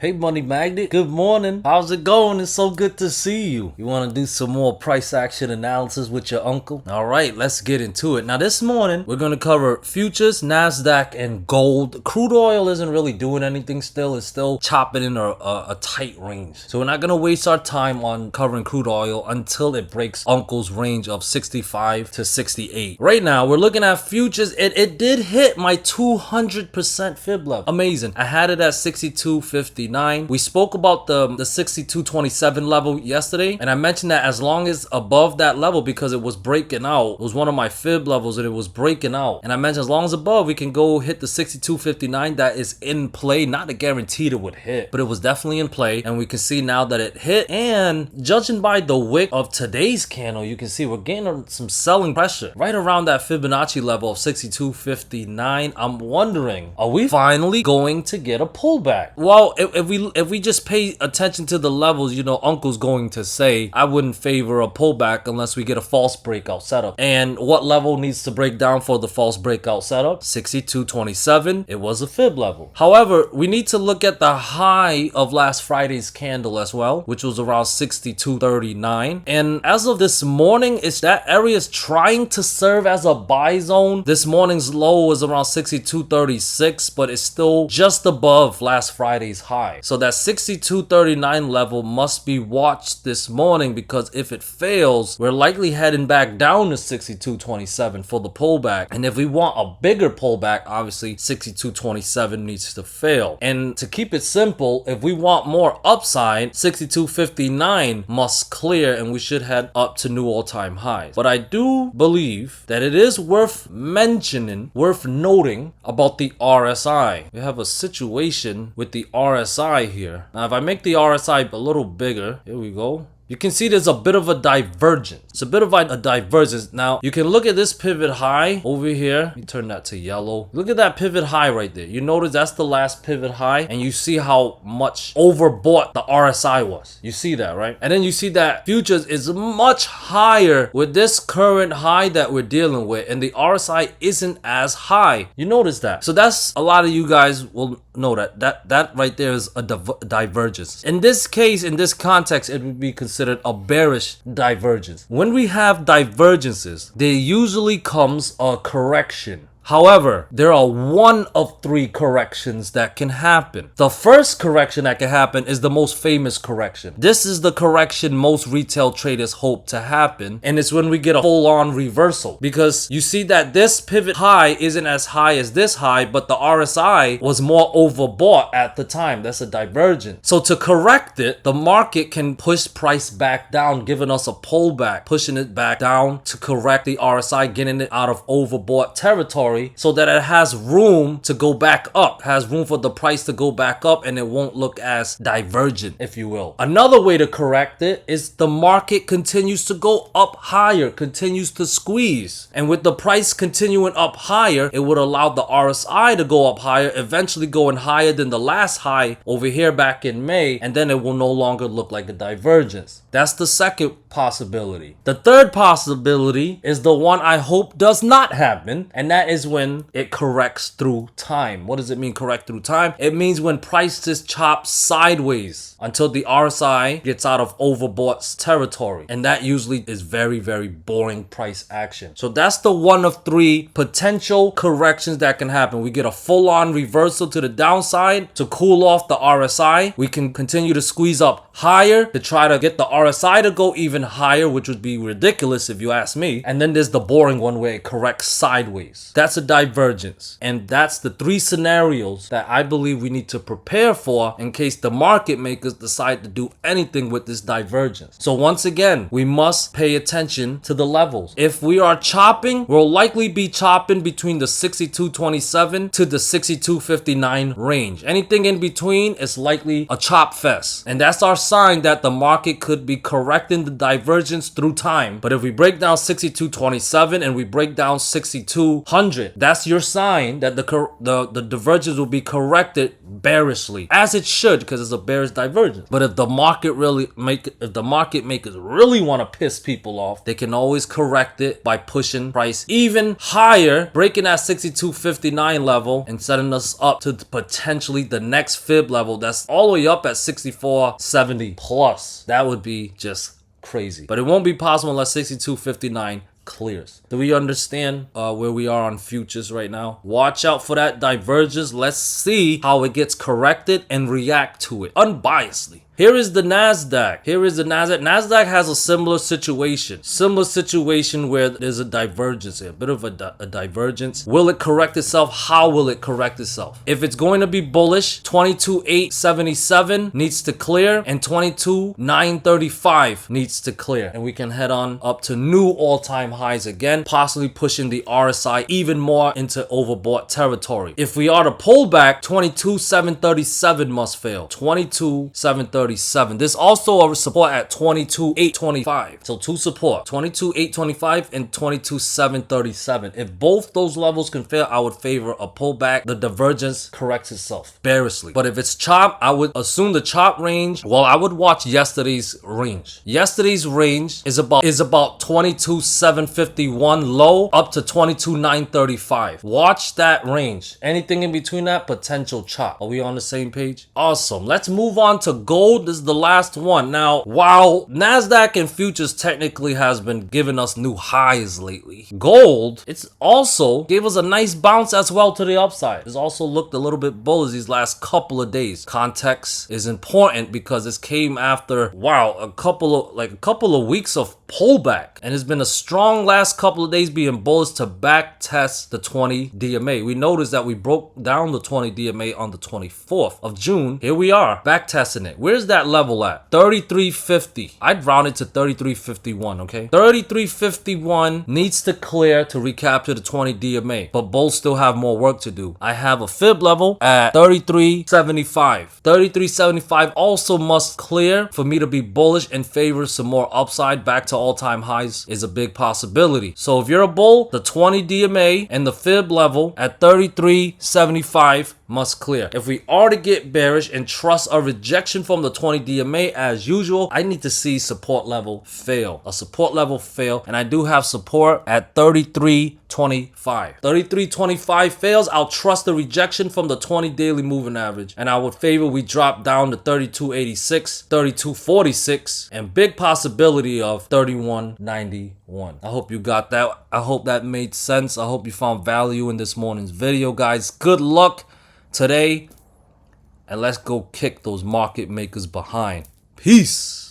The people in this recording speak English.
Hey Money Magnet, good morning. How's it going? It's so good to see you. You want to do some more price action analysis with your uncle? All right, let's get into it. Now this morning, we're going to cover futures, NASDAQ, and gold. Crude oil isn't really doing anything still. It's still chopping in a tight range. So we're not going to waste our time on covering crude oil until it breaks Uncle's range of 65 to 68. Right now, we're looking at futures. It did hit my 200% fib level. Amazing. I had it at 62.50. We spoke about the 62.27 level yesterday, and I mentioned that as long as above that level, because it was breaking out, it was one of my fib levels and it was breaking out, and I mentioned as long as above we can go hit the 62.59. that is in play. Not a guaranteed it would hit, but it was definitely in play, and we can see now that it hit. And judging by the wick of today's candle, you can see we're gaining some selling pressure right around that Fibonacci level of 62.59. I'm wondering, are we finally going to get a pullback? Well, if we just pay attention to the levels, you know, Uncle's going to say I wouldn't favor a pullback unless we get a false breakout setup. And what level needs to break down for the false breakout setup? 62.27. It was a fib level. However, we need to look at the high of last Friday's candle as well, which was around 62.39. And as of this morning, that area is trying to serve as a buy zone. This morning's low was around 62.36, but it's still just above last Friday's high. So that 62.39 level must be watched this morning, because if it fails, we're likely heading back down to 62.27 for the pullback. And if we want a bigger pullback, obviously 62.27 needs to fail. And to keep it simple, if we want more upside, 62.59 must clear and we should head up to new all-time highs. But I do believe that it is worth mentioning, worth noting about the RSI. We have a situation with the RSI here. Now, if I make the RSI a little bigger, here we go. You can see there's a bit of a divergence. It's a bit of a divergence. Now, you can look at this pivot high over here. Let me turn that to yellow. Look at that pivot high right there. You notice that's the last pivot high, and you see how much overbought the RSI was. You see that, right? And then you see that futures is much higher with this current high that we're dealing with, and the RSI isn't as high. You notice that. So that's, a lot of you guys will know that right there is a divergence. In this case, in this context, it would be considered a bearish divergence. When we have divergences, there usually comes a correction. However, there are one of three corrections that can happen. The first correction that can happen is the most famous correction. This is the correction most retail traders hope to happen, and it's when we get a full-on reversal. Because you see that this pivot high isn't as high as this high, but the RSI was more overbought at the time. That's a divergence. So to correct it, the market can push price back down, giving us a pullback, pushing it back down to correct the RSI, getting it out of overbought territory, so that it has room to go back up, has room for the price to go back up, and it won't look as divergent, if you will. Another way to correct it is the market continues to go up higher, continues to squeeze. And with the price continuing up higher, it would allow the RSI to go up higher, eventually going higher than the last high over here back in May, and then it will no longer look like a divergence. That's the second possibility. The third possibility is the one I hope does not happen, and that is when it corrects through time. What does it mean, correct through time? It means when prices chop sideways until the RSI gets out of overbought territory. And that usually is very, very boring price action. So that's the one of three potential corrections that can happen. We get a full-on reversal to the downside to cool off the RSI. We can continue to squeeze up higher to try to get the RSI to go even higher, which would be ridiculous if you ask me. And then there's the boring one where it corrects sideways. That's a divergence. And that's the three scenarios that I believe we need to prepare for in case the market makers decide to do anything with this divergence. So once again, we must pay attention to the levels. If we are chopping, we'll likely be chopping between the 62.27 to the 62.59 range. Anything in between is likely a chop fest. And that's our sign that the market could be correcting the divergence through time. But if we break down 62.27 and we break down 6200, that's your sign that the divergence will be corrected bearishly, as it should, because it's a bearish divergence. But if the market makers really want to piss people off, they can always correct it by pushing price even higher, breaking that 62.59 level and setting us up to potentially the next fib level that's all the way up at 64.70 plus. That would be just crazy. But it won't be possible unless 62.59 clears. Do we understand where we are on futures right now? Watch out for that divergence. Let's see how it gets corrected and react to it unbiasedly. Here is the NASDAQ. NASDAQ has a similar situation where there's a divergence here, a bit of a divergence. Will it correct itself? How will it correct itself? If it's going to be bullish, 22,877 needs to clear and 22,935 needs to clear. And we can head on up to new all-time highs again, possibly pushing the RSI even more into overbought territory. If we are to pull back, 22,737 must fail. 22,737. This also a support at 22,825. So two support, 22,825 and 22,737. If both those levels can fail, I would favor a pullback. The divergence corrects itself bearishly. But if it's chop, I would assume the chop range. Well, I would watch yesterday's range. Yesterday's range is about 22,751 low up to 22,935. Watch that range. Anything in between that, potential chop. Are we on the same page? Awesome. Let's move on to gold. This is the last one. Now, while NASDAQ and futures technically has been giving us new highs lately, gold, it's also gave us a nice bounce as well to the upside. It's also looked a little bit bullish these last couple of days. Context is important because this came after, wow, a couple of weeks of pullback, and it's been a strong last couple of days being bullish to back test the 20 DMA. We noticed that we broke down the 20 DMA on the 24th of June. Here we are back testing it. Where's that level at? 33.50. I'd round it to 33.51. Okay, 33.51 needs to clear to recapture the 20 DMA, but bulls still have more work to do. I have a fib level at 33.75. 33.75 also must clear for me to be bullish and favor some more upside back to all-time highs is a big possibility. So if you're a bull, the 20 DMA and the fib level at 33.75 must clear. If we are to get bearish and trust a rejection from the 20 DMA as usual, I need to see support level fail. A support level fail, and I do have support at 33.25. 33.25 fails, I'll trust the rejection from the 20 daily moving average, and I would favor we drop down to 32.86, 32.46, and big possibility of 31.91. I hope you got that. I hope that made sense. I hope you found value in this morning's video, guys. Good luck today, and let's go kick those market makers behind. Peace.